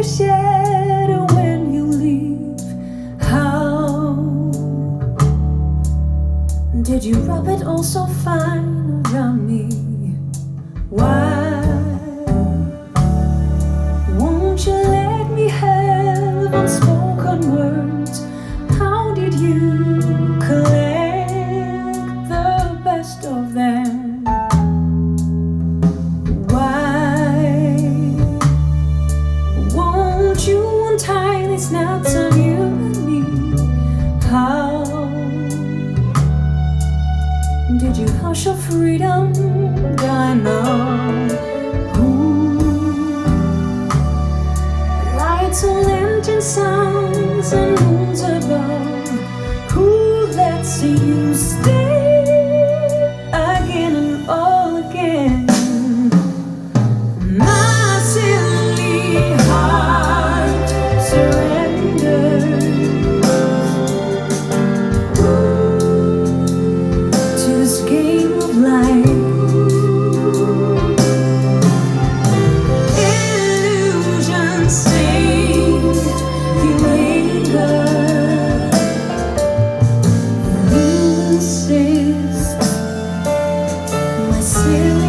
shadow when you leave. How did you rub it all so fine around me? Why won't you let me have unspoken words? How did you collect the best of them? Why won't you untie these knots on you and me? How did you hush your freedom? I know lights on lantern sounds and moons above. Who lets you stay again and all again? My silly heart surrenders to this game of life. Illusions say you linger. You insist my silly